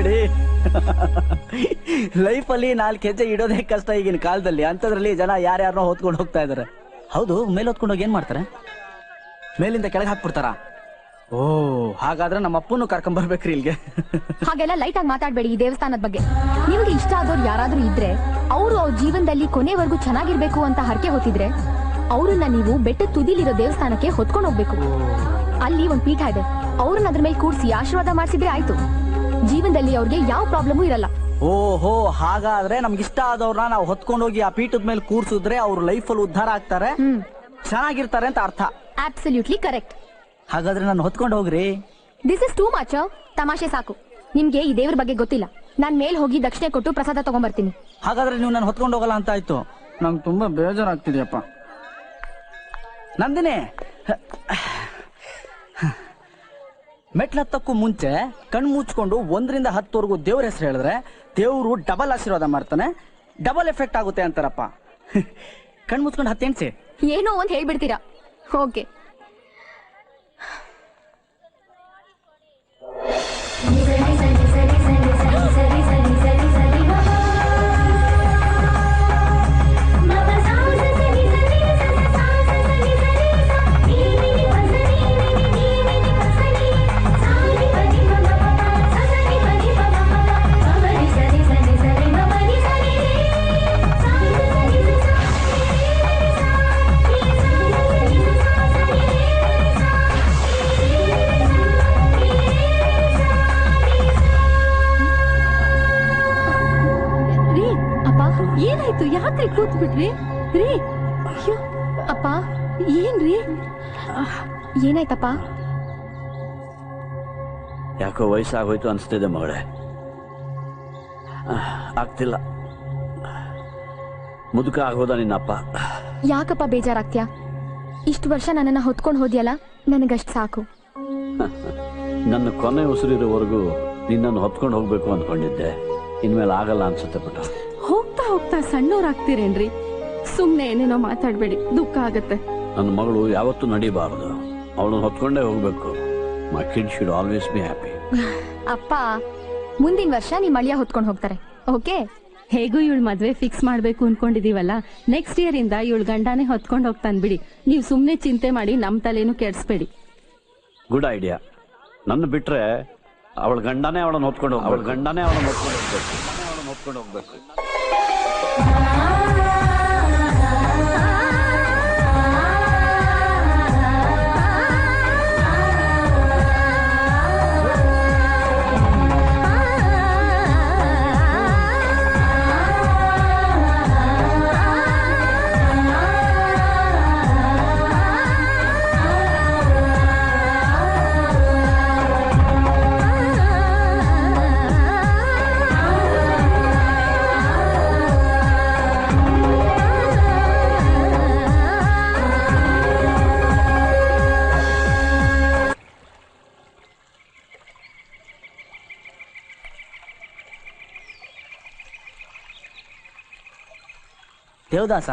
ಬಿಡಿ. ಲೈಫಲ್ಲಿ 4 ಹೆಜ್ಜೆ ಇಡೋದೇ ಕಷ್ಟ ಈಗಿನ ಕಾಲದಲ್ಲಿ, ಅಂತದ್ರಲ್ಲಿ ಜನ ಯಾರ್ಯಾರನ್ನೋ ಹೊತ್ಕೊಂಡು ಹೋಗ್ತಾ ಇದಾರೆ. ಹೌದು, ಮೇಲೆ ಹೊತ್ಕೊಂಡು ಹೋಗಿ ಏನ್ ಮಾಡ್ತಾರೆ? ಮೇಲಿಂದ ಕೆಳಗೆ ಹಾಕ್ಬಿಡ್ತಾರ? ಓ, ಹಾಗಾದ್ರೆ ನಮ್ಮ ಅಪ್ಪನು ಕರ್ಕೊಂಡ್ ಬರ್ಬೇಕ್ರಿ ಇಲ್ಲಿಗೆ. ಹಾಗೆಲ್ಲ ಲೈಟ್ ಆಗಿ ಮಾತಾಡ್ಬೇಡಿ ಈ ದೇವಸ್ಥಾನದ ಬಗ್ಗೆ. ನಿಮ್ಗೆ ಇಷ್ಟ ಆದವ್ರು ಯಾರಾದ್ರೂ ಇದ್ರೆ, ಅವರು ಅವ್ರ ಜೀವನದಲ್ಲಿ ಕೊನೆವರೆಗೂ ಚೆನ್ನಾಗಿರ್ಬೇಕು ಅಂತ ಹರಕೆ ಹೊತ್ತಿದ್ರೆ, ಅವ್ರನ್ನ ನೀವು ಬೆಟ್ಟದ ತುದಿಲಿರೋ ದೇವಸ್ಥಾನಕ್ಕೆ ಹೊತ್ಕೊಂಡು ಹೋಗ್ಬೇಕು. ಅಲ್ಲಿ ಒಂದ್ ಪೀಠ ಇದೆ, ಅವ್ರನ್ನ ಅದ್ರ ಮೇಲೆ ಕೂರ್ಸಿ ಆಶೀರ್ವಾದ ಮಾಡಿಸಿದ್ರೆ ಆಯ್ತು. ಜೀವನದಲ್ಲಿ ಅವ್ರಿಗೆ ಯಾವ ಪ್ರಾಬ್ಲಮೂ ಇರಲ್ಲ. ಓಹೋ, ಹಾಗಾದ್ರೆ ನಮ್ಗಿಷ್ಟ ಆದವ್ರನ್ನ ನಾವು ಹೊತ್ಕೊಂಡು ಹೋಗಿ ಆ ಪೀಠದ ಮೇಲೆ ಕೂರ್ಸಿದ್ರೆ ಅವ್ರ ಲೈಫಲ್ಲಿ ಉದ್ಧಾರ ಆಗ್ತಾರೆ, ಚೆನ್ನಾಗಿರ್ತಾರೆ ಅಂತ ಅರ್ಥ. Absolutely correct. ಹಾಗಾದ್ರೆ ನಾನು ಹೊತ್ಕೊಂಡು ಹೋಗ್ರಿ. This is too much. ತಮಾಷೆ ಸಾಕು. ನಿಮ್ಗೆ ಈ ದೇವ್ರ ಬಗ್ಗೆ ಗೊತ್ತಿಲ್ಲ. ನಾನ್ ಮೇಲ್ ಹೋಗಿ ದಕ್ಷಿಣೆ ಕೊಟ್ಟು ಪ್ರಸಾದ ತಗೊಂಡ್ಬರ್ತೀನಿ. ಹಾಗಾದ್ರೆ ನೀವು ನಾನು ಹೊತ್ಕೊಂಡು ಹೋಗಲ್ಲ ಅಂತ ಆಯ್ತು. ನಂಗೆ ತುಂಬಾ ಬೇಜಾರಾಗ್ತಿದ್ಯಪ್ಪ. ನಂದಿನಿ, ಮೆಟ್ಲತ್ತಕ್ಕೂ ಮುಂಚೆ ಕಣ್ ಮುಚ್ಕೊಂಡು 1ರಿಂದ 10ವರೆಗೂ ದೇವ್ರ ಹೆಸರು ಹೇಳಿದ್ರೆ ದೇವ್ರು ಡಬಲ್ ಆಶೀರ್ವಾದ ಮಾಡ್ತಾನೆ, ಡಬಲ್ ಎಫೆಕ್ಟ್ ಆಗುತ್ತೆ ಅಂತಾರಪ್ಪ. ಕಣ್ ಮುಚ್ಕೊಂಡು 10 ಎಣ್ಸಿ. ಏನೋ ಒಂದ್ ಹೇಳ್ಬಿಡ್ತೀರಾ. ಓಕೆ. ಏನಾಯ್ತು? ಯಾಕ್ರಿ ಕೂತ್ ಬಿಟ್ರಿ ರೀ? ಅಪ್ಪ, ಏನ್ರಿ? ಏನಾಯ್ತಪ್ಪ? ಯಾಕೋ ವಯಸ್ಸಾಗೋಯ್ತು ಅನ್ಸ್ತಿದೆ ಮಗಳೇ. ಆಗ್ತಿಲ್ಲ. ಮುದುಕ ಆಗೋದ ನಿನ್ನಪ್ಪ. ಯಾಕಪ್ಪ ಬೇಜಾರಾಗ್ತ್ಯಾ? ಇಷ್ಟು ವರ್ಷ ನನ್ನನ್ನ ಹೊತ್ಕೊಂಡು ಹೋದ್ಯಲ್ಲ, ನನಗಷ್ಟು ಸಾಕು. ನನ್ನ ಕೊನೆ ಉಸಿರಿರೋವರೆಗೂ ನಿನ್ನನ್ನು ಹೊತ್ಕೊಂಡು ಹೋಗ್ಬೇಕು ಅಂದ್ಕೊಂಡಿದ್ದೆ. ಇನ್ಮೇಲೆ ಆಗಲ್ಲ ಅನ್ಸುತ್ತೆ ಪುಟ್ಟ. ಹೋಗ್ತಾ ಹೋಗ್ತಾ ಸಣ್ಣವ್ರಾಗ್ತೀರೇನ್ರಿ? ಸುಮ್ನೆ ಏನೇನೋ ಮಾತಾಡ್ಬೇಡಿ, ದುಃಖ ಆಗತ್ತೆ. ನನ್ನ ಮಗಳು ಯಾವತ್ತೂ ನಡಿಬಾರದು, ಅವಳನ್ನ ಹೊತ್ಕೊಂಡೇ ಹೋಗ್ಬೇಕು. My kid should always be happy. ಅಪ್ಪ, ಮುಂದಿನ ವರ್ಷ ನಿಮ್ ಅಳಿಯ ಹೊತ್ಕೊಂಡು ಹೋಗ್ತಾರೆ. ಓಕೆ? ಹೇಗೂ ಇವಳ ಮದ್ವೆ ಫಿಕ್ಸ್ ಮಾಡ್ಬೇಕು ಅನ್ಕೊಂಡಿದೀವಲ್ಲ, ನೆಕ್ಸ್ಟ್ ಇಯರ್ ಇಂದ ಇವಳ ಗಂಡನೇ ಹೊತ್ಕೊಂಡು ಹೋಗ್ತಾನ್ ಬಿಡಿ. ನೀವು ಸುಮ್ನೆ ಚಿಂತೆ ಮಾಡಿ ನಮ್ ತಲೆನೂ ಕೆಡ್ಸ್ಬೇಡಿ. Good idea. ನನ್ನ ಬಿಟ್ರೆ ಅವಳ ಗಂಡನೇ ಅವಳನ್ನ ಹೊತ್ಕೊಂಡು ಹೋಗ್ಬೇಕು. ದೇವದಾಸ,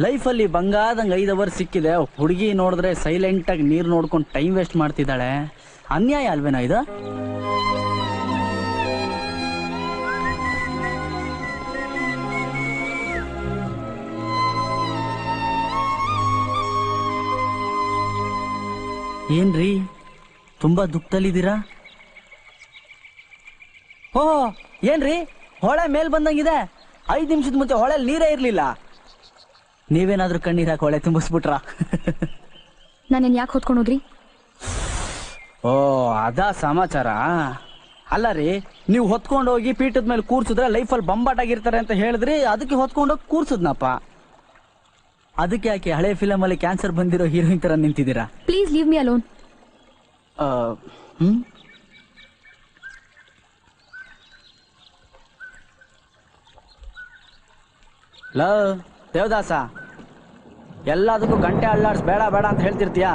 ಲೈಫಲ್ಲಿ ಬಂಗಾದಂಗೆ 5 ಅವರ್ ಸಿಕ್ಕಿದೆ. ಹುಡುಗಿ ನೋಡಿದ್ರೆ ಸೈಲೆಂಟ್ ಆಗಿ ನೀರು ನೋಡ್ಕೊಂಡು ಟೈಮ್ ವೇಸ್ಟ್ ಮಾಡ್ತಿದ್ದಾಳೆ. ಅನ್ಯಾಯ ಅಲ್ವೇನೋ ಇದು? ಏನ್ರಿ ತುಂಬಾ ದುಃಖದಲ್ಲಿದ್ದೀರಾ? ಓಹ್, ಏನ್ರಿ ಹೊಳೆ ಮೇಲ್ ಬಂದಂಗಿದೆ? 5 ನಿಮಿಷದ ಮುಂಚೆ ಹೊಳೆಲ್ ನೀರೇ ಇರ್ಲಿಲ್ಲ. ನೀವೇನಾದ್ರೂ ಕಣ್ಣೀರ್ ಹಾಕಿ ಹೊಳೆ ತುಂಬಿಸ್ಬಿಟ್ರ? ನಾನೇನ್ ಯಾಕೆ ಹೊತ್ಕೊಂಡೋದ್ರಿ? ಓ, ಅದಾ ಸಮಾಚಾರ. ಅಲ್ಲ ರೀ, ನೀವು ಹೊತ್ಕೊಂಡೋಗಿ ಪೀಠದ ಮೇಲೆ ಕೂರ್ಸಿದ್ರೆ ಲೈಫಲ್ಲಿ ಬಂಬಾಟಾಗಿರ್ತಾರೆ ಅಂತ ಹೇಳಿದ್ರಿ, ಅದಕ್ಕೆ ಹೊತ್ಕೊಂಡೋಗಿ ಕೂರ್ಸದ್ನಪ್ಪ. ಅದಕ್ಕೆ ಯಾಕೆ ಹಳೆ ಫಿಲಮ್ ಅಲ್ಲಿ ಕ್ಯಾನ್ಸರ್ ಬಂದಿರೋ ಹೀರೋಯಿನ್ ತರ ನಿಂತಿದ್ದೀರಾ? Please leave me alone. Love Devadasa, ಎಲ್ಲದಕ್ಕೂ ಗಂಟೆ ಅಳ್ಳಾಡ್ಸ್ ಬೇಡ ಬೇಡ ಅಂತ ಹೇಳ್ತಿರ್ತೀಯಾ?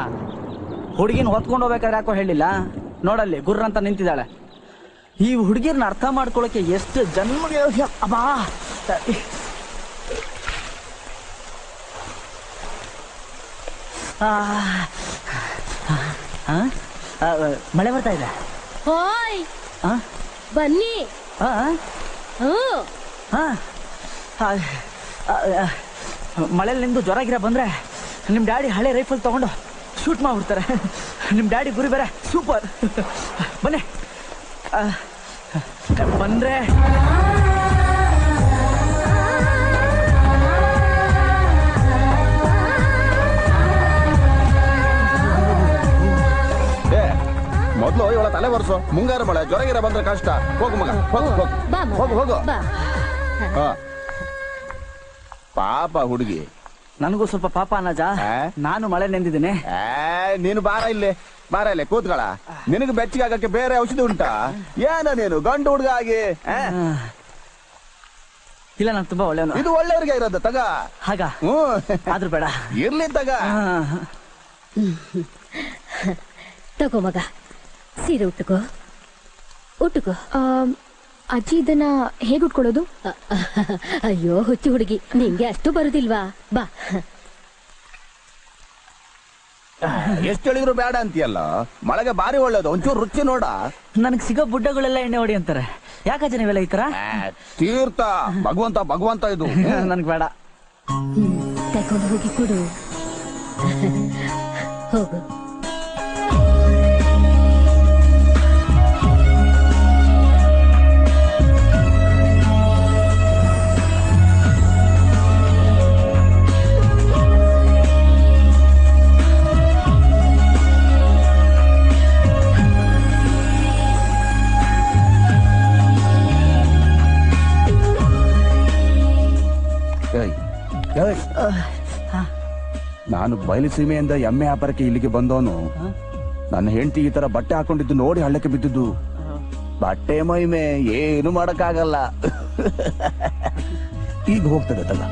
ಹುಡುಗಿನ ಹೊತ್ಕೊಂಡು ಹೋಗ್ಬೇಕಾದ್ರೆ ಯಾಕೋ ಹೇಳಿಲ್ಲ? ನೋಡಲ್ಲಿ ಗುರ್ರ ಅಂತ ನಿಂತಿದ್ದಾಳೆ. ಈ ಹುಡುಗಿರ್ನ ಅರ್ಥ ಮಾಡ್ಕೊಳಕ್ಕೆ ಎಷ್ಟು ಜನ್ಮಗೆ ಅಬ್ಬಾ. ಮಳೆ ಬರ್ತಾ ಇದೆ. ಓಯ್, ಆ? ಬನ್ನಿ. ಆ? ಹ್ಮ್. ಆ? ಆ, ಆ, ಆ, ಮಳೆಯಲ್ಲಿ ನಿಮ್ದು ಜ್ವರ ಗಿರ ಬಂದ್ರೆ ನಿಮ್ಮ ಡ್ಯಾಡಿ ಹಳೆ ರೈಫಲ್ ತಗೊಂಡು ಶೂಟ್ ಮಾಡ್ಬಿಡ್ತಾರೆ. ನಿಮ್ಮ ಡ್ಯಾಡಿ ಗುರಿ ಬೇರೆ ಸೂಪರ್. ಬನ್ನಿ ಬಂದ್ರೆ ಮೊದ್ಲು ಇವಳ ತಲೆ ಬರ್ಸು. ಮುಂಗಾರು ಮಳೆ ಜ್ವರಗಿರ ಬಂದ್ರೆ ಕಷ್ಟ. ಹೋಗು ಮಗ, ಹೋಗು ಹೋಗು ಬಾ ಮಗ, ಹೋಗು ಹೋಗು. ಬಾ. ಹಾ. ಪಾಪ ಹುಡುಗಿ. ನನಗೂ ಸ್ವಲ್ಪ ಪಾಪ ಅನ್ನಜ. ನಾನು ಮಳೆ ನೆಂದಿದ್ದೀನಿ. ನೀನು ಬಾರ ಇಲ್ಲಿ, ಬಾರ ಇಲ್ಲಿ ಕೂತ್ಗಳ. ನಿನಗೆ ಬೆಚ್ಚಗಾಗಕ್ಕೆ ಬೇರೆ ಔಷಧಿ ಉಂಟಾ? ಏನ ನೀನು ಗಂಡು ಹುಡುಗ ಆಗಿ? ಇಲ್ಲ, ನಾನು ತುಂಬಾ ಒಳ್ಳೆಯವನು. ಇದು ಒಳ್ಳೆಯವ್ರಿಗೆ ಇರೋದು, ತಗ. ಹಾಗ ಆದ್ರೂ ಬೇಡ, ಇರ್ಲಿ ತಗ. ತಗೋ ಮಗ, ಸೀರೆ ಉಟ್ಟುಕೋ, ಉಟ್ಟುಕೋ. ಅಜ್ಜಿ ಇದನ್ನ ಹೇಗೆ ಉಟ್ಕೊಳ್ಳೋದು? ಅಯ್ಯೋ ಹುಚ್ಚು ಹುಡುಗಿ, ನಿಂಗೆ ಅಷ್ಟು ಬರುದಿಲ್ವಾ? ಬಾ. ಎಷ್ಟು ಹೇಳಿದ್ರು ಬೇಡ ಅಂತೀಯಲ್ಲ. ಮಳೆಗೆ ಬಾರಿ ಒಳ್ಳೇದು, ಒಂಚೂರು ರುಚಿ ನೋಡ. ನನಗೆ ಸಿಗೋ ಬುಡ್ಡಗಳೆಲ್ಲ ಎಣ್ಣೆ ಹೊಡಿ ಅಂತಾರೆ. ಯಾಕಜ್ಜ ನೀವೆಲ್ಲ ಈ ತರ? ತೀರ್ಥ ಭಗವಂತ ಭಗವಂತ ಇದು. ನನ್ಗೆ ಬೇಡ. ತಗೊಂಡು ಹೋಗಿ ಕೊಡು. ಹೋಗು. ನಾನು ಬಯಲುಸೀಮೆಯಿಂದ ಎಮ್ಮೆ ವ್ಯಾಪಾರಕ್ಕೆ ಇಲ್ಲಿಗೆ ಬಂದವನು. ನನ್ನ ಹೆಂಡತಿ ಈ ತರ ಬಟ್ಟೆ ಹಾಕೊಂಡಿದ್ದು ನೋಡಿ ಹಳ್ಳಕ್ಕೆ ಬಿದ್ದಿದ್ದು. ಬಟ್ಟೆ ಮೈಮೆ ಏನು ಮಾಡಕ್ಕಾಗಲ್ಲ. ಈಗ ಹೋಗ್ತದೆ ತಗ.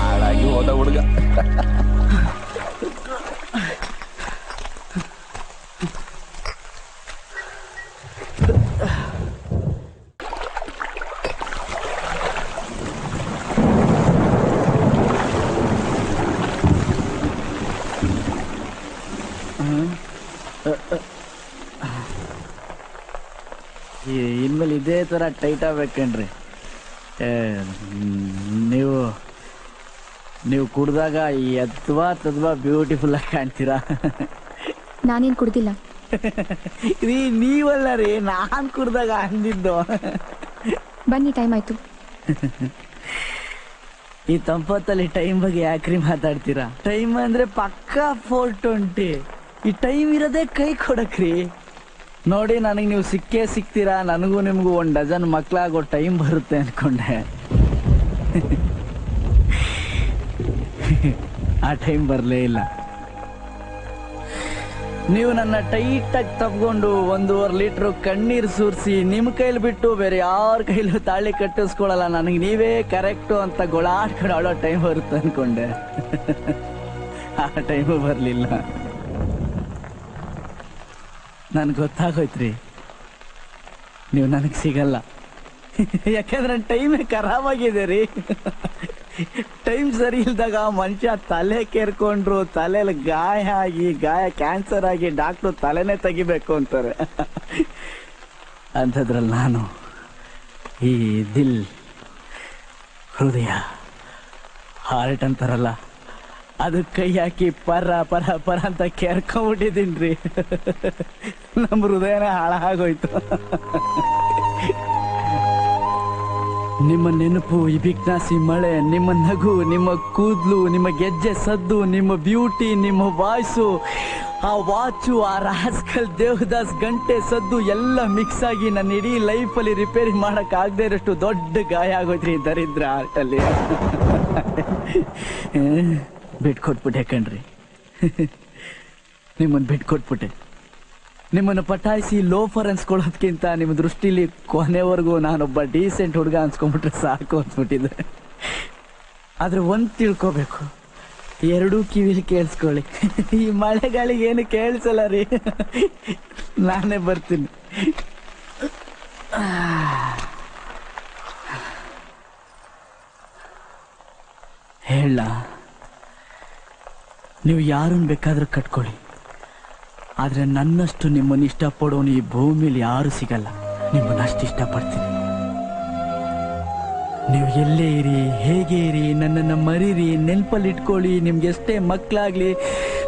ಹಾಳಾಗಿ ಹೋದ ಹುಡುಗ. ಇನ್ಮೇಲೆ ಇದೇ ತರ ಟೈಟ್ ಆಗ್ಬೇಕೇನ್ರಿ? ನೀವು ಕುಡ್ದಾಗ ಎದ್ವಾ ತದ್ವಾ ಬ್ಯೂಟಿಫುಲ್ ಆಗಿ ಕಾಣ್ತೀರಾ. ನಾನೇನ್ ಕುಡ್ದಿಲ್ಲ ರೀ. ನೀವಲ್ಲ ರೀ, ನಾನ್ ಕುಡ್ದಾಗ ಅಂದಿದ್ದು. ಬನ್ನಿ, ಟೈಮ್ ಆಯ್ತು. ಈ ತಂಪತ್ತಲ್ಲಿ ಟೈಮ್ ಬಗ್ಗೆ ಯಾಕ್ರಿ ಮಾತಾಡ್ತೀರಾ? ಟೈಮ್ ಅಂದ್ರೆ ಪಕ್ಕಾ 4:20. ಈ ಟೈಮ್ ಇರೋದೇ ಕೈ ಕೊಡಕ್ರಿ. ನೋಡಿ, ನನಗೆ ನೀವು ಸಿಕ್ಕೇ ಸಿಗ್ತೀರಾ. ನನಗೂ ನಿಮಗೂ 1 ಡಜನ್ ಮಕ್ಕಳಾಗೋ ಟೈಮ್ ಬರುತ್ತೆ ಅನ್ಕೊಂಡೆ. ಆ ಟೈಮ್ ಬರಲೇ ಇಲ್ಲ. ನೀವು ನನ್ನ ಟೈಟಾಗಿ ತಪ್ಕೊಂಡು 1.5 ಲೀಟ್ರು ಕಣ್ಣೀರು ಸುರಿಸಿ ನಿಮ್ಮ ಕೈಲಿ ಬಿಟ್ಟು ಬೇರೆ ಯಾರ ಕೈಲೂ ತಾಳಿ ಕಟ್ಟಿಸ್ಕೊಳಲ್ಲ. ನನಗೆ ನೀವೇ ಕರೆಕ್ಟು ಅಂತ ಗೊಳಾಡ್ಕೊಂಡು ಆಡೋ ಟೈಮ್ ಬರುತ್ತೆ ಅನ್ಕೊಂಡೆ. ಆ ಟೈಮು ಬರಲಿಲ್ಲ. ನನ್ಗೆ ಗೊತ್ತಾಗೋಯ್ತ್ರಿ, ನೀವು ನನಗೆ ಸಿಗಲ್ಲ. ಯಾಕಂದ್ರೆ ನನ್ನ ಟೈಮೇ ಖರಾಬಾಗಿದೆ ರೀ. ಟೈಮ್ ಸರಿ ಇಲ್ದಾಗ ಮನುಷ್ಯ ತಲೆ ಕೇರ್ಕೊಂಡ್ರು, ತಲೆಯಲ್ಲಿ ಗಾಯ ಆಗಿ, ಗಾಯ ಕ್ಯಾನ್ಸರ್ ಆಗಿ ಡಾಕ್ಟ್ರು ತಲೆನೇ ತೆಗಿಬೇಕು ಅಂತಾರೆ. ಅಂಥದ್ರಲ್ಲಿ ನಾನು ಈ ದಿಲ್, ಹೃದಯ, ಹಾರ್ಟ್ ಅಂತಾರಲ್ಲ, ಅದು ಕೈ ಹಾಕಿ ಪರ ಪರ ಪರ ಅಂತ ಕೇರ್ಕೊಂಡ್ಬಿಟ್ಟಿದ್ದೀನ್ರಿ. ನಮ್ಮ ಹೃದಯನೇ ಹಾಳಾಗೋಯ್ತು. ನಿಮ್ಮ ನೆನಪು, ಈ ಬಿಗ್ನಾಸಿ ಮಳೆ, ನಿಮ್ಮ ನಗು, ನಿಮ್ಮ ಕೂದಲು, ನಿಮ್ಮ ಗೆಜ್ಜೆ ಸದ್ದು, ನಿಮ್ಮ ಬ್ಯೂಟಿ, ನಿಮ್ಮ ವಾಯ್ಸು, ಆ ವಾಚು, ಆ ರಾಸ್ಕಲ್ ದೇವದಾಸ್ ಗಂಟೆ ಸದ್ದು ಎಲ್ಲ ಮಿಕ್ಸ್ ಆಗಿ ನನ್ನ ಇಡೀ ಲೈಫಲ್ಲಿ ರಿಪೇರಿ ಮಾಡಕ್ ಆಗದೆ ಇರೋಷ್ಟು ದೊಡ್ಡ ಗಾಯ ಆಗೋದ್ರಿ ದರಿದ್ರ ಆರ್ಟಲ್ಲಿ. ಬಿಟ್ಕೊಟ್ಬಿಟ್ಟೆ ಕಣ್ರಿ. ನಿಮ್ಮನ್ನು ಬಿಟ್ಕೊಟ್ಬಿಟ್ಟೆ. ನಿಮ್ಮನ್ನು ಪಟಾಯಿಸಿ ಲೋಫರ್ ಅನ್ಸ್ಕೊಳ್ಳೋದ್ಕಿಂತ ನಿಮ್ಮ ದೃಷ್ಟಿಲಿ ಕೊನೆವರೆಗೂ ನಾನೊಬ್ಬ ಡೀಸೆಂಟ್ ಹುಡುಗ ಅನ್ಸ್ಕೊಂಡ್ಬಿಟ್ರೆ ಸಾಕು ಅನ್ಸ್ಬಿಟ್ಟಿದ್ದೆ. ಆದ್ರೆ ಒಂದ್ ತಿಳ್ಕೋಬೇಕು, 2 ಕಿವಿಲಿ ಕೇಳಿಸ್ಕೊಳ್ಳಿ. ಈ ಮಳೆಗಾಳಿಗೆ ಏನು ಕೇಳಿಸಲ್ಲ ರೀ. ನಾನೇ ಬರ್ತೀನಿ. ಹೇಳ ನೀವು ಯಾರನ್ನು ಬೇಕಾದ್ರೂ ಕಟ್ಕೊಳ್ಳಿ, ಆದ್ರೆ ನನ್ನಷ್ಟು ನಿಮ್ಮನ್ನು ಇಷ್ಟಪಡೋನು ಈ ಭೂಮಿಲಿ ಯಾರು ಸಿಗಲ್ಲ. ನಿಮ್ಮನ್ನಷ್ಟು ಇಷ್ಟಪಡ್ತೀನಿ. ನೀವು ಎಲ್ಲೇ ಇರಿ, ಹೇಗೆ ಇರಿ, ನನ್ನನ್ನು ಮರೀರಿ, ನೆನಪಲ್ಲಿ ಇಟ್ಕೊಳ್ಳಿ. ನಿಮ್ಗೆ ಎಷ್ಟೇ ಮಕ್ಕಳಾಗ್ಲಿ,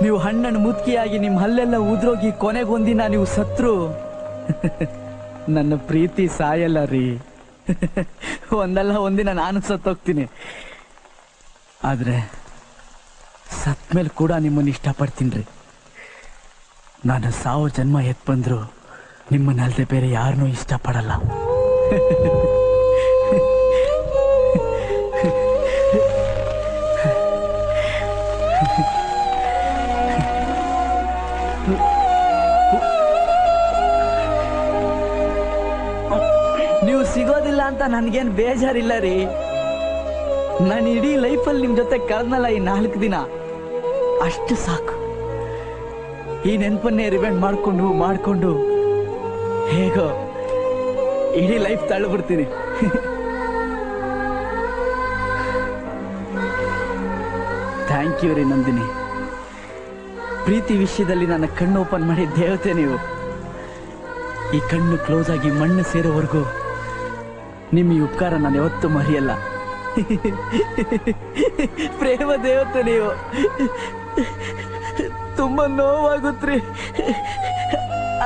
ನೀವು ಹಣ್ಣನ್ನು ಮುದುಕಿಯಾಗಿ ನಿಮ್ಮ ಹಲ್ಲೆಲ್ಲ ಉದ್ರೋಗಿ ಕೊನೆಗೊಂದಿನ ನೀವು ಸತ್ರು ನನ್ನ ಪ್ರೀತಿ ಸಾಯಲ್ಲ ರೀ. ಒಂದಲ್ಲ ಒಂದಿನ ನಾನು ಸತ್ತೋಗ್ತೀನಿ. ಆದ್ರೆ ಸತ್ಮೇಲೆ ಕೂಡ ನಿಮ್ಮನ್ನು ಇಷ್ಟಪಡ್ತೀನಿ ರೀ. ನಾನು 1000 ಜನ್ಮ ಎತ್ ಬಂದ್ರು ನಿಮ್ಮನ್ನಲ್ದೆ ಬೇರೆ ಯಾರನ್ನೂ ಇಷ್ಟಪಡಲ್ಲ. ನೀವು ಸಿಗೋದಿಲ್ಲ ಅಂತ ನನ್ಗೇನ್ ಬೇಜಾರಿಲ್ಲ ರೀ. ನಾನು ಇಡೀ ಲೈಫಲ್ಲಿ ನಿಮ್ ಜೊತೆ ಕಳೆದ್ನಲ್ಲ ಈ 4 ದಿನ, ಅಷ್ಟು ಸಾಕು. ಈ ನೆನಪನ್ನೇ ರಿವೆಂಡ್ ಮಾಡ್ಕೊಂಡು ಹೇಗೋ ಇಡೀ ಲೈಫ್ ತಳ್ಳಿಬಿಡ್ತೀನಿ. ಥ್ಯಾಂಕ್ ಯು ರೀ ನಂದಿನಿ. ಪ್ರೀತಿ ವಿಷಯದಲ್ಲಿ ನನ್ನ ಕಣ್ಣು ಓಪನ್ ಮಾಡಿ ದೇವತೆ ನೀವು. ಈ ಕಣ್ಣು ಕ್ಲೋಸ್ ಆಗಿ ಮಣ್ಣು ಸೇರೋವರೆಗೂ ನಿಮ್ಮ ಈ ಉಪಕಾರ ನಾನು ಯಾವತ್ತೂ ಮರೆಯಲ್ಲ. ಪ್ರೇಮ ದೇವತೆ ನೀವು. ತುಂಬಾ ನೋವಾಗುತ್ತ್ರಿ,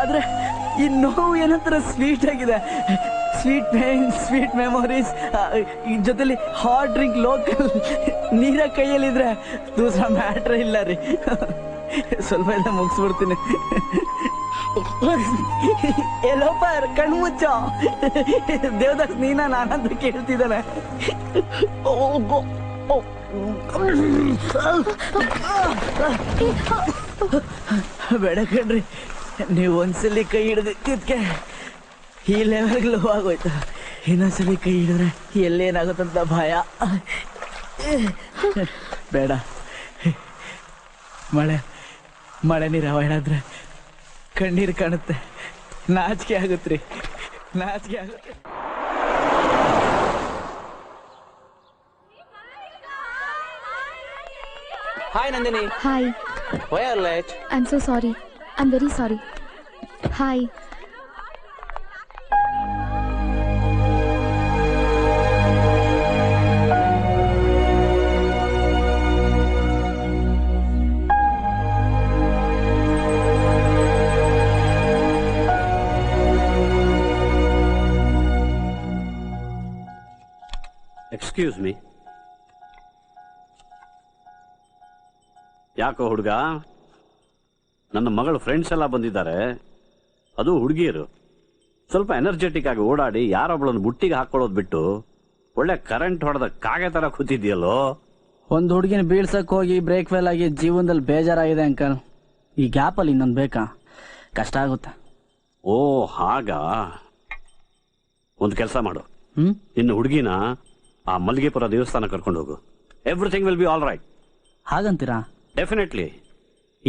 ಆದ್ರೆ ಈ ನೋವು ಏನಂತರ ಸ್ವೀಟ್ ಆಗಿದೆ. ಸ್ವೀಟ್ ಪೇನ್, ಸ್ವೀಟ್ ಮೆಮೊರೀಸ್, ಜೊತೆಲಿ ಹಾಟ್ ಡ್ರಿಂಕ್, ಲೋಕಲ್ ನೀರ ಕೈಯಲ್ಲಿದ್ರೆ ದೂಸರ ಮ್ಯಾಟ್ರ್ ಇಲ್ಲ ರೀ. ಸ್ವಲ್ಪ ಎಲ್ಲ ಮುಗಿಸ್ಬಿಡ್ತೀನಿ. ಎಲ್ಲೋಪರ್ ಕಣ್ಣು ಮುಚ್ಚ. ದೇವದಾಸ್ ನೀನ ನಾನಂತ ಕೇಳ್ತಿದ್ದಾನೆ. ಬೇಡ ಕಣ್ರಿ, ನೀವು ಒಂದ್ಸಲಿ ಕೈ ಹಿಡಿದಿದ್ದಕ್ಕೆ ಈ ಲೆವೆಲ್ಗೆ ಲೋ ಆಗೋಯ್ತು. ಇನ್ನೊಂದ್ಸಲಿ ಕೈ ಹಿಡಿದ್ರೆ ಎಲ್ಲೇನಾಗುತ್ತಂತ ಭಯ. ಬೇಡ, ಮಳೆ ನೀರು ಅವಾಯ್ಡ್ ಆದ್ರೆ ಕಣ್ಣೀರು ಕಾಣುತ್ತೆ. ನಾಚಿಕೆ ಆಗುತ್ತೆ. Hi Nandini. Hi. Why are you late? I'm so sorry. I'm very sorry. Hi. Excuse me. ಯಾಕೋ ಹುಡುಗ, ನನ್ನ ಮಗಳು ಫ್ರೆಂಡ್ಸ್ ಎಲ್ಲ ಬಂದಿದ್ದಾರೆ, ಅದು ಹುಡುಗಿಯರು. ಸ್ವಲ್ಪ ಎನರ್ಜೆಟಿಕ್ ಆಗಿ ಓಡಾಡಿ ಯಾರೊಬ್ಬಳನ್ನು ಬುಟ್ಟಿಗೆ ಹಾಕೊಳ್ಳೋದು ಬಿಟ್ಟು ಒಳ್ಳೆ ಕರೆಂಟ್ ಹೊಡೆದ ಕಾಗೆ ತರ ಕೂತಿದ್ಯಲ್ಲೋ. ಒಂದು ಹುಡುಗಿನ ಬೀಳ್ಸಕ್ ಹೋಗಿ ಬ್ರೇಕ್ ಫೇಲ್ ಆಗಿ ಜೀವನದಲ್ಲಿ ಬೇಜಾರಾಗಿದೆ ಅಂಕಲ್. ಈ ಗ್ಯಾಪಲ್ಲಿ ಇನ್ನೊಂದು ಬೇಕಾ? ಕಷ್ಟ ಆಗುತ್ತೆ. ಓ ಹಾಗ. ಒಂದು ಕೆಲಸ ಮಾಡು, ನಿನ್ನ ಹುಡುಗಿನ ಆ ಮಲ್ಲಿಗೆಪುರ ದೇವಸ್ಥಾನ ಕರ್ಕೊಂಡು ಹೋಗು. Everything will be all right. ಹಾಗಂತೀರಾ? ಡೆಫಿನೆಟ್ಲಿ.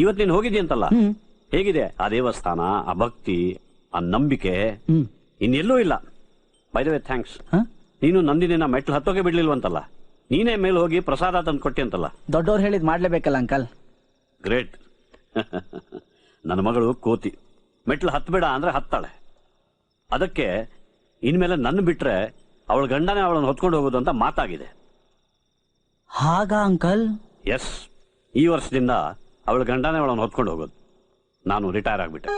ಇವತ್ತು ನೀನು ಹೋಗಿದ್ಯಂತಲ್ಲ, ಹೇಗಿದೆ ಆ ದೇವಸ್ಥಾನ, ಆ ಭಕ್ತಿ, ಆ ನಂಬಿಕೆ? ಇನ್ನೆಲ್ಲೂ ಇಲ್ಲ. By the way thanks. ನೀನು ನಂದಿನಿನ ಮೆಟ್ಲು ಹತ್ತೋಕೆ ಬಿಡ್ಲಿಲ್ವಂತಲ್ಲ, ನೀನೇ ಮೇಲೆ ಹೋಗಿ ಪ್ರಸಾದ ತಂದು ಕೊಟ್ಟಿ ಅಂತಲ್ಲ. ದೊಡ್ಡವ್ರು ಹೇಳಿದ್ ಮಾಡ್ಲೇಬೇಕಲ್ಲ ಅಂಕಲ್. ಗ್ರೇಟ್. ನನ್ನ ಮಗಳು ಕೋತಿ, ಮೆಟ್ಲು ಹತ್ಬೇಡ ಅಂದ್ರೆ ಹತ್ತಾಳೆ. ಅದಕ್ಕೆ ಇನ್ಮೇಲೆ ನನ್ನ ಬಿಟ್ರೆ ಅವಳ ಗಂಡನೇ ಅವಳನ್ನು ಹೊತ್ಕೊಂಡು ಹೋಗೋದು ಅಂತ ಮಾತಾಗಿದೆ. ಹಾಗ ಅಂಕಲ್? ಎಸ್, ಈ ವರ್ಷದಿಂದ ಅವಳ ಗಂಡನೇ ಅವಳನ್ನು ಹೊತ್ಕೊಂಡು ಹೋಗೋದು. ನಾನು ರಿಟೈರ್ ಆಗ್ಬಿಟ್ಟೆ.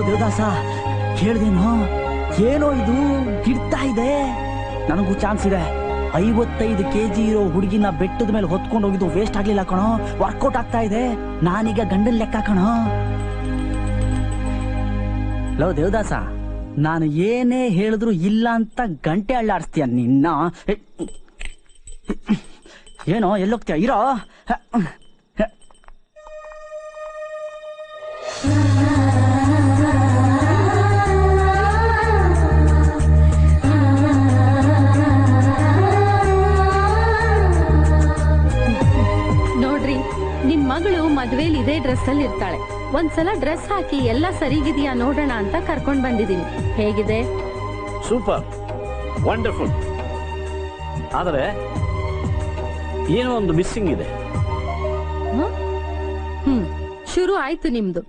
ದೇವದಾಸ, ಕೇಳ್ದೇನೋ? ಏನೋ ಇದು ಗಿಡ್ತಾ ಇದೆ. ನನಗೂ ಚಾನ್ಸ್ ಇದೆ. 55 kg ಇರೋ ಹುಡುಗಿನ ಬೆಟ್ಟದ ಮೇಲೆ ಹೊತ್ಕೊಂಡು ಹೋಗಿದ್ದು ವೇಸ್ಟ್ ಆಗ್ಲಿಲ್ಲ ಕಣೋ, ವರ್ಕೌಟ್ ಆಗ್ತಾ ಇದೆ. ನಾನೀಗ ಗಂಡನ್ ಲೆಕ್ಕ ಕಣೋ. ಲೋ ದೇವದಾಸ, ನಾನು ಏನೇ ಹೇಳಿದ್ರು ಇಲ್ಲ ಅಂತ ಗಂಟೆ ಅಳ್ಳಾಡಿಸ್ತೀಯ ನಿನ್ನ. ಏನೋ ಎಲ್ಲೋಗ್ತೀಯ? ಇರೋ. ನೋಡ್ರಿ, ನಿಮ್ ಮಗಳು ಮದ್ವೆಲಿ ಇದೇ ಡ್ರೆಸ್ ಅಲ್ಲಿ ಇರ್ತಾಳೆ. ಒಂದ್ಸಲ ಡ್ರೆಸ್ ಹಾಕಿ ಎಲ್ಲ ಸರಿಗಿದೆಯಾ ನೋಡೋಣ ಅಂತ ಕರ್ಕೊಂಡ್ ಬಂದಿದೀನಿ. ಹೇಗಿದೆ? Super, wonderful. ಆದರೆ ಏನೋ ಒಂದು ಮಿಸ್ಸಿಂಗ್ ಇದೆ. ಶುರು ಆಯ್ತು ನಿಮ್ದು.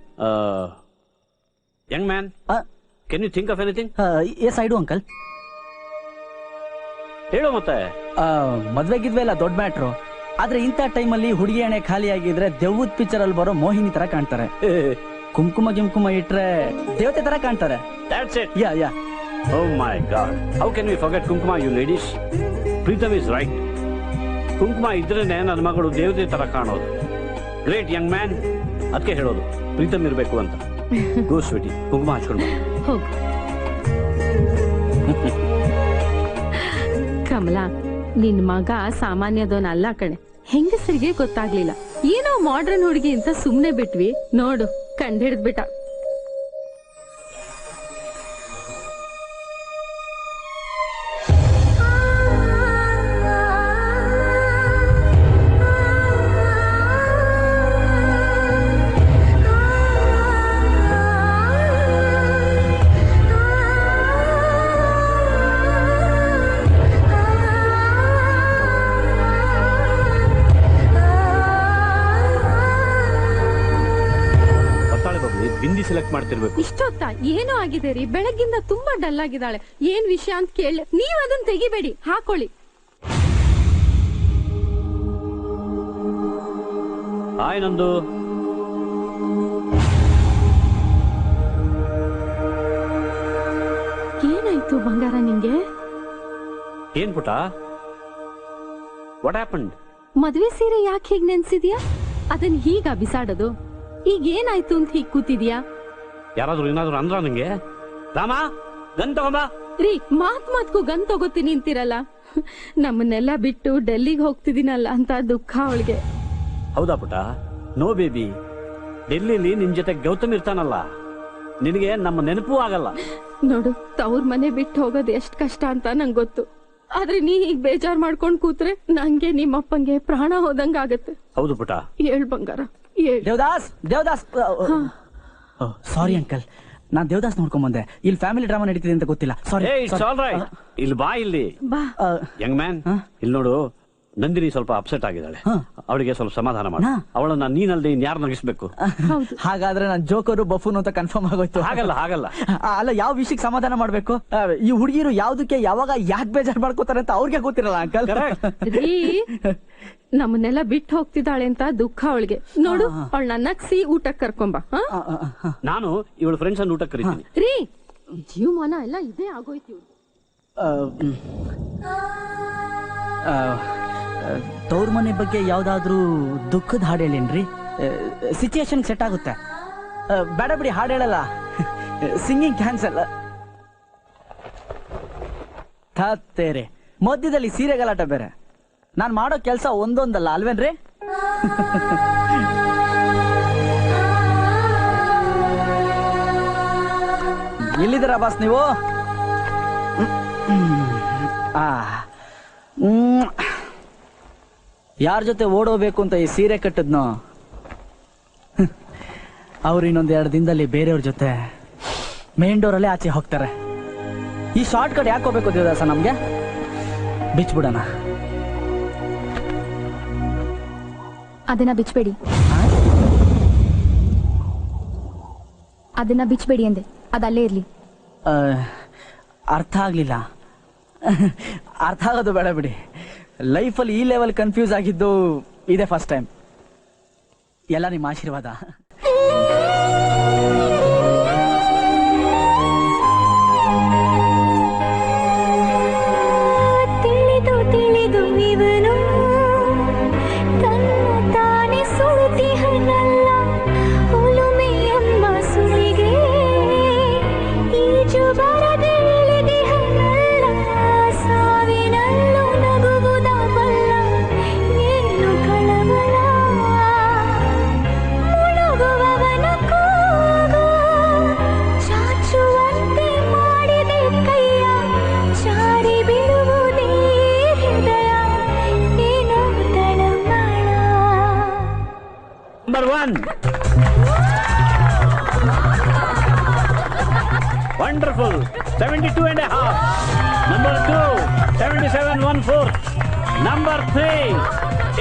Young man, can you think of anything? Yes I do uncle. ಹೇಳು ಮತ್ತೆ. ಮದ್ವೆಗಿದ್ವೆ ಇಲ್ಲ ದೊಡ್ಡ ಮ್ಯಾಟ್ರು. ಆದ್ರೆ ಇಂಥ ಟೈಮಲ್ಲಿ ಹುಡುಗಿ ಎಣೆ ಖಾಲಿ ಆಗಿದ್ರೆ ದೆವ್ವದ ಪಿಕ್ಚರ್ ಅಲ್ಲಿ ಬರೋ ಮೋಹಿನಿ ತರ ಕಾಣ್ತಾರೆ. ಕುಂಕುಮ ಗಿಂಕುಮ ಇಟ್ರೆ ದೇವತೆ ತರ ಕಾಣ್ತಾರೆ. That's it. Yeah yeah. Oh my God. How can we forget ಕುಂಕುಮ, you ladies? Preetham is right. ಕುಂಕುಮ ಇದ್ರೇನೆ ನನ್ನ ಮಗಳು ದೇವತೆ ತರ ಕಾಣೋದು. Great Young man. ಅದಕ್ಕೆ ಹೇಳೋದು ಪ್ರೀತಮ್ ಇರ್ಬೇಕು ಅಂತ. ಗೋ ಸ್ವೀಟಿ, ಕುಂಕುಮ ಹಚ್ಕೊಂಡು ಹೋಗು. ಕಮಲಾ, ನಿನ್ ಮಗ ಸಾಮಾನ್ಯದವನಲ್ಲ ಕಣೆ. ಹೆಂಗಸರಿಗೆ ಗೊತ್ತಾಗ್ಲಿಲ್ಲ, ಏನೋ ಮಾಡ್ರನ್ ಹುಡುಗಿ ಅಂತ ಸುಮ್ನೆ ಬಿಟ್ವಿ. ನೋಡು, ಕಂಡಿಡ್ದ್ಬಿಟ್ಟ. ಬಿಂದಿ ಸೆಲೆಕ್ಟ್ ಮಾಡ್ತಿರ್ಬೇಕು. ಇಷ್ಟೊತ್ತ ಏನೋ ಆಗಿದೆ ರೀ, ಬೆಳಗ್ಗಿಂದ ತುಂಬಾ ಡಲ್ ಆಗಿದ್ದಾಳೆ. ಏನ್ ವಿಷಯ ಅಂತ ಕೇಳಿ ನೀವ್ ಅದನ್ನ ತೆಗಿಬೇಡಿ, ಹಾಕೊಳ್ಳಿ. ಹಾಯ್ ನಂದು. ಏನಾಯ್ತು ಬಂಗಾರ ನಿಂಗೆ? ಏನ್ ಪುಟ? What happened? ಮದ್ವೆ ಸೀರೆ ಯಾಕೆ ಹೀಗ್ ನೆನ್ಸಿದ್ಯಾ? ಅದನ್ನ ಹೀಗ ಬಿಸಾಡೋದು? ಈಗ ಏನಾಯ್ತು ಅಂತ ಹೀಗ್ ಕೂತಿದ್ಯಾ? ಯಾರಾದ್ರೂ ಏನಾದ್ರು ಅಂದ್ರ ನಂಗೆ? ರಾಮ, ಗನ್ ತಗೊಂಬ. ರೀ, ಮಾತ್ಗೂ ಗನ್ ತಗೋತೀನಿ ಅಂತೀರಲ್ಲ. ನಮ್ಮನ್ನೆಲ್ಲ ಬಿಟ್ಟು ಡೆಲ್ಲಿಗೆ ಹೋಗ್ತಿದ್ದೀನಲ್ಲ ಅಂತ ದುಃಖ ಅವಳಿಗೆ. ಹೌದಾ ಪುಟ? ನೋ ಬೇಬಿ, ಡೆಲ್ಲಿಲಿ ನಿನ್ ಜೊತೆ ಗೌತಮ್ ಇರ್ತಾನಲ್ಲ, ನಿನಗೆ ನಮ್ಮ ನೆನಪು ಆಗಲ್ಲ. ನೋಡು, ತವ್ರ ಮನೆ ಬಿಟ್ಟು ಹೋಗೋದು ಎಷ್ಟ್ ಕಷ್ಟ ಅಂತ ನಂಗೆ ಗೊತ್ತು. ಆದ್ರೆ ನೀ ಈಗ ಬೇಜಾರ್ ಮಾಡ್ಕೊಂಡ್ ಕೂತ್ರೆ ನಂಗೆ ನಿಮ್ಮಪ್ಪಂಗೆ ಪ್ರಾಣ ಹೋದಂಗ ಆಗತ್ತೆ. ಹೌದು ಪುಟ. ಹೇಳ್ ಬಂಗಾರ. ದೇವದಾಸ್, ದೇವದಾಸ್. ಸಾರಿ ಅಂಕಲ್, ನಾನ್ ದೇವದಾಸ್ ನೋಡ್ಕೊಂಡ್ ಬಂದೆ. ಇಲ್ಲಿ ಫ್ಯಾಮಿಲಿ ಡ್ರಾಮಾ ನಡೀತಿದೆ ಅಂತ ಗೊತ್ತಿಲ್ಲ. ಸಾರಿ. ಇಲ್ಲಿ ಬಾ. ಇಲ್ಲಿ ಬಾ. ಯಂಗ್ ಮ್ಯಾನ್, ಇಲ್ಲಿ ನೋಡು, ನಂದಿನಿ ಸ್ವಲ್ಪ ಅಪ್ಸೆಟ್ ಆಗಿದ್ದಾಳೆ. ಅವಳಿಗೆ ಸ್ವಲ್ಪ ಸಮಾಧಾನ ಮಾಡ. ಅವಳನ್ನ ನೀನಲ್ದೆ ಇನ್ಯಾರು ನಗಿಸ್ಬೇಕು? ಹಾಗಾದ್ರೆ ನಾನ್ ಜೋಕರು ಬಫೂನ್ ಅಂತ ಕನ್ಫರ್ಮ್ ಆಗೋಯ್ತು. ಹಾಗಲ್ಲ. ಅಲ್ಲ, ಯಾವ ವಿಷಯಕ್ಕೆ ಸಮಾಧಾನ ಮಾಡ್ಬೇಕು? ಈ ಹುಡುಗಿರು ಯಾವ್ದಕ್ಕೆ ಯಾವಾಗ ಯಾಕೆ ಬೇಜಾರ್ ಮಾಡ್ಕೋತಾರೆ ಅಂತ ಅವ್ರಿಗೆ ಗೊತ್ತಿರಲ್ಲ ಅಂಕಲ್. ನಮ್ಮನ್ನೆಲ್ಲ ಬಿಟ್ಟು ಹೋಗ್ತಿದ್ದಾಳೆ ಅಂತ ದುಃಖ ಅವಳಿಗೆ. ನೋಡು, ಅವಳನ್ನ ನಗ್ಸಿ ಊಟಕ್ಕೆ ಕರ್ಕೊಂಬ. ನಾನು ಇವಳ ಫ್ರೆಂಡ್ಸ್ ಅನ್ನು ಊಟಕ್ಕೆ ಕರಿತೀನಿ. ರೀ, ಜೀವಮಾನ ಎಲ್ಲ ಇದೇ ಆಗೋಯ್ತು. ತವ್ರ ಮನೆ ಬಗ್ಗೆ ಯಾವ್ದಾದ್ರು ದುಃಖದ ಹಾಡು ಹೇಳೇನ್ರಿ? ಸಿಚುಯೇಷನ್ ಸೆಟ್ ಆಗುತ್ತೆ. ಬೇಡ ಬಿಡಿ, ಹಾಡು ಹೇಳಲ್ಲ. Singing cancel. ತತ್ತೇರೆ ಮಧ್ಯದಲ್ಲಿ ಸೀರೆ ಗಲಾಟ ಬೇರೆ. ನಾನ್ ಮಾಡೋ ಕೆಲ್ಸ ಒಂದೊಂದಲ್ಲ ಅಲ್ವೇನ್ರಿ? ಎಲ್ಲಿದ್ದೀರಾ ಬಾಸ್ ನೀವು? ಯಾರ ಜೊತೆ ಓಡೋಬೇಕು ಅಂತ ಈ ಸೀರೆ ಕಟ್ಟದ್ನೋ ಅವ್ರು ಇನ್ನೊಂದ್ 2 ದಿನದಲ್ಲಿ ಬೇರೆಯವ್ರ ಜೊತೆ ಮೇನ್ ಡೋರಲ್ಲೇ ಆಚೆ ಹೋಗ್ತಾರೆ. ಈ ಶಾರ್ಟ್ ಕಟ್ ಯಾಕೆ ಹೋಗ್ಬೇಕು ದೇವದಾಸ? ನಮ್ಗೆ ಬಿಚ್ಬಿಡೋಣ. ಅದನ್ನ ಬಿಚ್ಬೇಡಿ. ಅದನ್ನ ಬಿಚ್ಬೇಡಿ ಅಂದೆ, ಅದಲ್ಲೇ ಇರ್ಲಿ. ಅರ್ಥ ಆಗ್ಲಿಲ್ಲ. ಅರ್ಥ ಆಗೋದು ಬೇಡ ಬಿಡಿ. ಲೈಫಲ್ಲಿ ಈ ಲೆವೆಲ್ ಕನ್ಫ್ಯೂಸ್ ಆಗಿದ್ದು ಇದೇ ಫಸ್ಟ್ ಟೈಮ್. ಎಲ್ಲ ನಿಮ್ಮ ಆಶೀರ್ವಾದ. ತಿಳಿದು ತಿಳಿದು ಇವನು ತನ್ನ ತಾನೇ ಸುಳಿತಿಹನಲ್ಲ, ಒಲುಮೆಯೆಂಬ ಸುಳಿಗೆ ಈಜು ಬರದಿಳಿದಿಹನಲ್ಲ, ಸಾವಿನಲ್ಲೂ ನಗುವುದ ಬಲ್ಲ, ಏನು ಕಳವಳ ಮುಳುಗುವವನ ಕೂಗು ಚಾಚುವಂತೆ ಮಾಡಿದೆ ಕೈಯ, ಜಾರಿ ಬಿಡುವುದೇ ಹೃದಯ, ಏನೋ ತಳಮಳ. Number 1. Wonderful. 72.5. Number 2, 77.14. Number 3,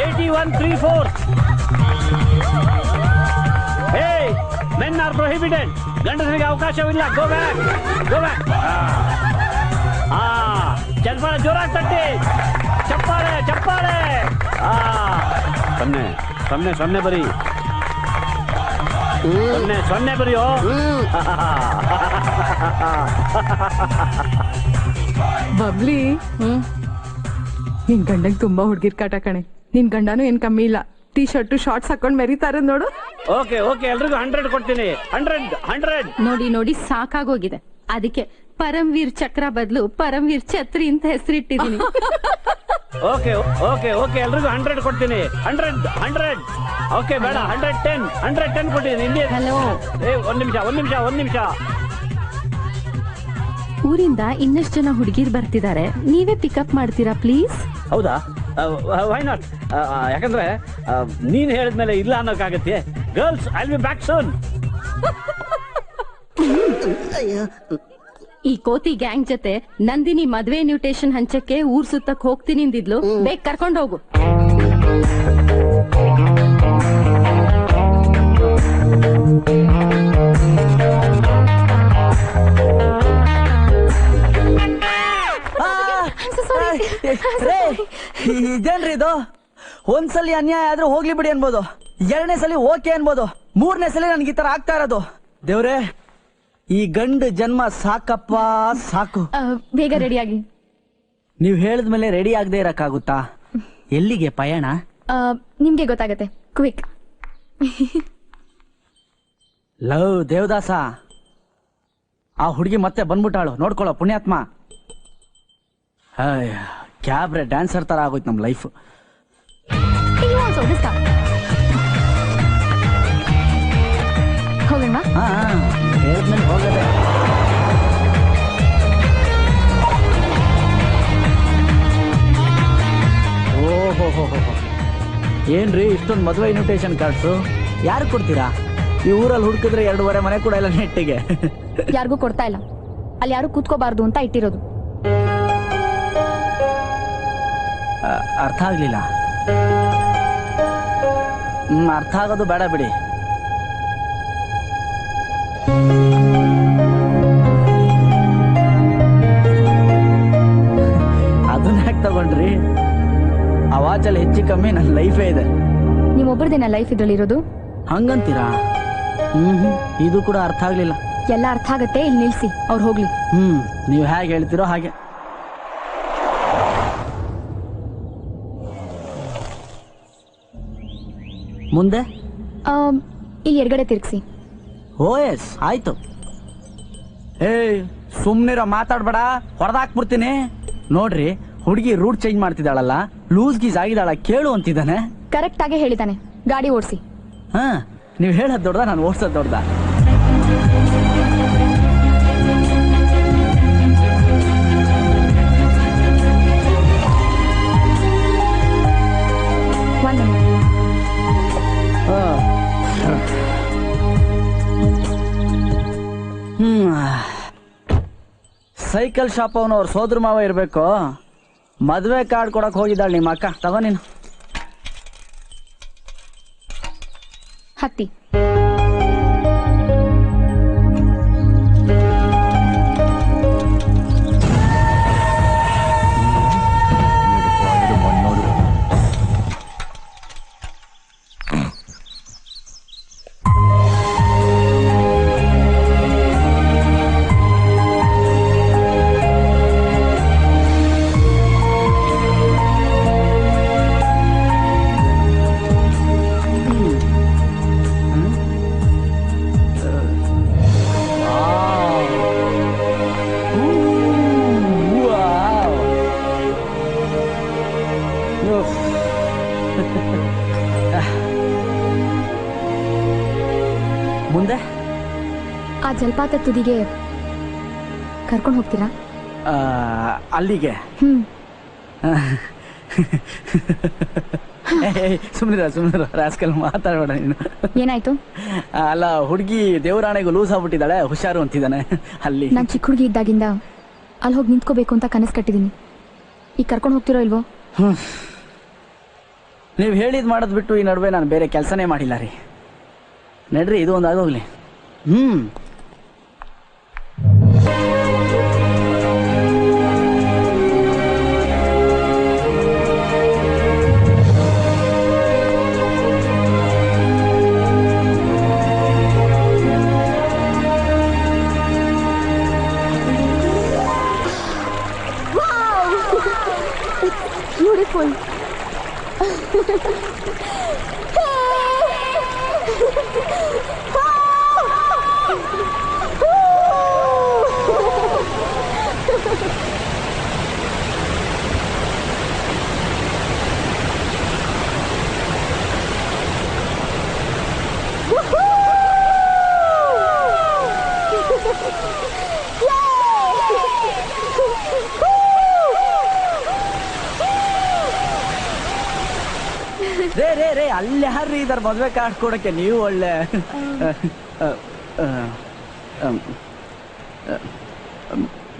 81.34. Hey, men are prohibited. ಗಂಡಸರಿಗೆ ಅವಕಾಶವಿಲ್ಲ. Go back. ಚಪ್ಪಾಳೆ ಜೋರಾಗಿ ತಟ್ಟಿ. ಚಪ್ಪಾಳೆ. ಸೊನ್ನೆ ಬರೀ. ಸೊನ್ನೆ ಬರೀಯೋ. ಬಬ್ಲಿ, ನಿನ್ ಗಂಡಂಗ್ ತುಂಬಾ ಹುಡ್ಗಿರ್ ಕಾಟ ಕಣೆ. ನಿನ್ ಗಂಡನೂ ಏನ್ ಕಮ್ಮಿ ಇಲ್ಲ. ಟೀ ಶರ್ಟ್ ಶಾರ್ಟ್ಸ್ ಹಾಕೊಂಡ್ ಮೆರಿತಾರೆ ನೋಡು. ಓಕೆ ಎಲ್ರಿಗೂ 100 ಕೊಡ್ತೀನಿ. 100. ನೋಡಿ ಸಾಕಾಗೋಗಿದೆ. ಅದಕ್ಕೆ ಪರಮ್ವೀರ್ ಚಕ್ರ ಬದಲು ಪರಮ್ವೀರ್ ಛತ್ರಿ ಅಂತ ಹೆಸರಿಟ್ಟಿದ್ದೀನಿ. ಓಕೆ ಎಲ್ರಿಗೂ 100 ಕೊಡ್ತೀನಿ. 100. ಓಕೆ ಬೇಡ, 110 ಕೊಟ್ಟಿದ್ದೀನಿ. ಹಲೋ, ಒಂದ್ ನಿಮಿಷ. ಊರಿಂದ ಇನ್ನಷ್ಟು ಜನ ಹುಡುಗಿರ್ ಬರ್ತಿದ್ದಾರೆ, ನೀವೇ ಪಿಕಪ್ ಮಾಡ್ತೀರಾ ಪ್ಲೀಸ್? ಹೌದಾ? Why not? ಯಾಕಂದ್ರೆ ನೀನ್ ಹೇಳಿದ್ಮೇಲೆ ಇಲ್ಲ ಅನ್ನೋಕ್ಕಾಗತ್ತೆ. Girls, I will be back soon. ಈ ಕೋತಿ ಗ್ಯಾಂಗ್ ಜೊತೆ ನಂದಿನಿ ಮದ್ವೆ ಇನ್ವಿಟೇಷನ್ ಹಂಚಕ್ಕೆ ಊರ್ ಸುತ್ತಕ್ ಹೋಗ್ತೀನಿ ಅಂದಿದ್ಲು. ಬೇಗ ಕರ್ಕೊಂಡು ಹೋಗು. ಇದೇನ್ರಿ ಇದು? ಒಂದ್ಸಲಿ ಅನ್ಯಾಯ ಆದ್ರೂ ಹೋಗ್ಲಿ ಬಿಡಿ ಅನ್ಬೋದು, 2ನೇ ಸಲ ಓಕೆ ಅನ್ಬೋದು, 3ನೇ ಸಲ ನನ್ಗೆ ಈ ತರ ಆಗ್ತಾ ಇರೋದು. ದೇವ್ರೆ, ಈ ಗಂಡು ಜನ್ಮ ಸಾಕಪ್ಪ ಸಾಕು. ಬೇಗ ರೆಡಿಯಾಗಿ. ನೀವ್ ಹೇಳಿದ್ಮೇಲೆ ರೆಡಿ ಆಗದೆ ಇರಕ್ಕಾಗುತ್ತಾ? ಎಲ್ಲಿಗೆ ಪಯಣ? ನಿಮ್ಗೆ ಗೊತ್ತಾಗತ್ತೆ. ಕ್ವಿಕ್. ಲವ್ ದೇವದಾಸ, ಆ ಹುಡುಗಿ ಮತ್ತೆ ಬಂದ್ಬಿಟ್ಟಾಳು, ನೋಡ್ಕೊಳ್ಳೋ ಪುಣ್ಯಾತ್ಮ. ಕ್ಯಾಬ್ರೆ ಡ್ಯಾನ್ಸರ್ ತರ ಆಗೋಯ್ತು ನಮ್ ಲೈಫ್. ಹೋಗೋಣ. ಹೇಳಿದ್ಮೇಲೆ ಹೋಗದೆ. ಓಹೋ, ಏನ್ರಿ ಇಷ್ಟೊಂದು ಮದುವೆ ಇನ್ವಿಟೇಷನ್ ಕಾರ್ಡ್ಸು? ಯಾರು ಕೊಡ್ತೀರಾ? ಈ ಊರಲ್ಲಿ ಹುಡುಕಿದ್ರೆ 2.5 ಮನೆ ಕೂಡ ಇಲ್ಲ ನೆಟ್ಟಿಗೆ. ಯಾರಿಗೂ ಕೊಡ್ತಾ ಇಲ್ಲ. ಅಲ್ಲಿ ಯಾರು ಕೂತ್ಕೋಬಾರ್ದು ಅಂತ ಇಟ್ಟಿರೋದು. ಅರ್ಥ ಆಗ್ಲಿಲ್ಲ. ಅರ್ಥ ಆಗೋದು ಬೇಡ ಬಿಡಿ. ಅದನ್ನ ಯಾಕೆ ತಗೊಂಡ್ರಿ? ಆ ವಾಚಲ್ಲಿ ಹೆಚ್ಚು ಕಮ್ಮಿ ನನ್ನ ಲೈಫೇ ಇದೆ. ನಿಮ್ಮೊಬ್ಬರದೇನ ಲೈಫ್ ಇದ್ರಲ್ಲಿರೋದು? ಹಂಗಂತೀರಾ? ಇದು ಕೂಡ ಅರ್ಥ ಆಗ್ಲಿಲ್ಲ. ಎಲ್ಲ ಅರ್ಥ ಆಗತ್ತೆ. ಇಲ್ಲಿ ನಿಲ್ಸಿ, ಅವ್ರು ಹೋಗ್ಲಿ. ನೀವು ಹೇಗೆ ಹೇಳ್ತಿರೋ ಹಾಗೆ. ಮುಂದೆ ಇಲ್ಲಿ ಎಡಗಡೆ ತಿರ್ಗ್ಸಿ. ಎಸ್ ಆಯ್ತು. ಸುಮ್ನಿರೋ, ಮಾತಾಡ್ಬೇಡ, ಹೊಡೆದಾಕ್ಬಿಡ್ತೀನಿ. ನೋಡ್ರಿ, ಹುಡುಗಿ ರೂಟ್ ಚೇಂಜ್ ಮಾಡ್ತಿದ್ದಾಳಲ್ಲ, ಲೂಸ್ ಗೀಸ್ ಆಗಿದ್ದಾಳ, ಕೇಳು ಅಂತಿದ್ದಾನೆ. ಕರೆಕ್ಟ್ ಆಗಿ ಹೇಳಿದಾನೆ. ಗಾಡಿ ಓಡಿಸಿ. ನೀವ್ ಹೇಳೋದ್ ದೊಡ್ಡದ, ನಾನು ಓಡ್ಸೋದ್ ದೊಡ್ಡದ? ಸೈಕಲ್ ಶಾಪ್ ಅವನು ಅವ್ರ ಸೋದ್ರ ಮಾವ ಇರ್ಬೇಕು. ಮದ್ವೆ ಕಾರ್ಡ್ ಕೊಡಕ್ ಹೋಗಿದ್ದಾಳೆ ನಿಮ್ಮ ಅಕ್ಕ. ತಗೋ ನೀನು. ಹತ್ತಿ. ಮುಂದೆ ಆ ಜಲಪಾತ ತುದಿಗೆ ಕರ್ಕೊಂಡು ಹೋಗ್ತೀರಾ? ಅಲ್ಲಿಗೆ ಸುಮ್ನಿರ ರಾಸ್ಕಲ್ ಮಾತಾಡಬೇಡ ನೀನು. ಏನಾಯ್ತು? ಅಲ್ಲ, ಹುಡುಗಿ ದೇವರಾಣೆಗೂ ಲೂಸ್ ಆಗ್ಬಿಟ್ಟಿದ್ದಾಳೆ, ಹುಷಾರು ಅಂತಿದ್ದಾನೆ. ಅಲ್ಲಿ ನಾನ್ ಚಿಕ್ಕ ಹುಡುಗಿ ಇದ್ದಾಗಿಂದ ಅಲ್ಲಿ ಹೋಗಿ ನಿಂತ್ಕೋಬೇಕು ಅಂತ ಕನಸು ಕಟ್ಟಿದೀನಿ. ಈಗ ಕರ್ಕೊಂಡು ಹೋಗ್ತಿರೋ ಇಲ್ವೋ? ನೀವು ಹೇಳಿದ್ ಮಾಡೋದ್ ಬಿಟ್ಟು ಈ ನಡುವೆ ನಾನು ಬೇರೆ ಕೆಲಸನೇ ಮಾಡಿಲ್ಲ ರೀ. ನಡ್ರಿ, ಇದು ಒಂದು ಆಗೋಗ್ಲಿ. ಬ್ಯೂಟಿಫುಲ್. ರೇ ಅಲ್ಲಿ ಯಾರ್ರಿ ಇದಾರೆ ಮದ್ವೆ ಕಾರ್ಡ್ ಕೊಡಕ್ಕೆ? ನೀವು ಒಳ್ಳೆ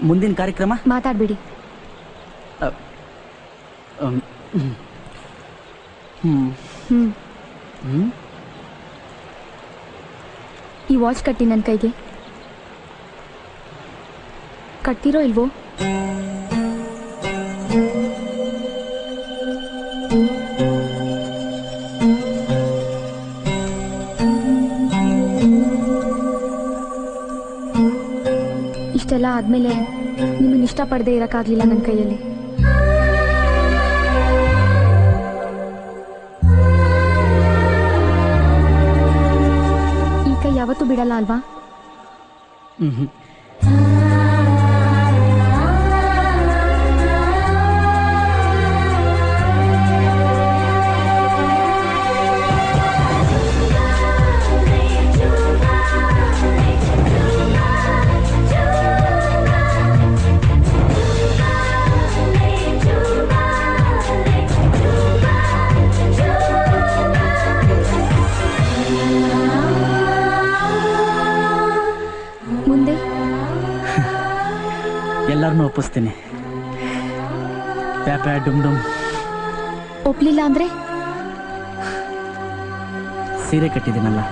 ಮುಂದಿನ ಕಾರ್ಯಕ್ರಮ ಮಾತಾಡ್ಬಿಡಿ. ಈ ವಾಚ್ ಕಟ್ಟಿ ನನ್ನ ಕೈಗೆ. ಕಟ್ತಿರೋ ಇಲ್ವೋ? ಇಷ್ಟೆಲ್ಲ ಆದ್ಮೇಲೆ ನಿಮ್ಮನ್ನ ಇಷ್ಟಪಡದೆ ಇರಕ್ಕಾಗ್ಲಿಲ್ಲ ನನ್ನ ಕೈಯಲ್ಲಿ. ಈ ಕೈ ಯಾವತ್ತೂ ಬಿಡಲ್ಲ ಅಲ್ವಾ? ಮುಂದೆ ಎಲ್ಲರನ್ನೂ ಒಪ್ಪಿಸ್ತೀನಿ. ಪ್ಯಾಪ್ಯಾ ಡುಮ್ ಡುಮ್. ಒಪ್ಲಿಲ್ಲ ಅಂದ್ರೆ ಸೀರೆ ಕಟ್ಟಿದ್ದೀನಲ್ಲ,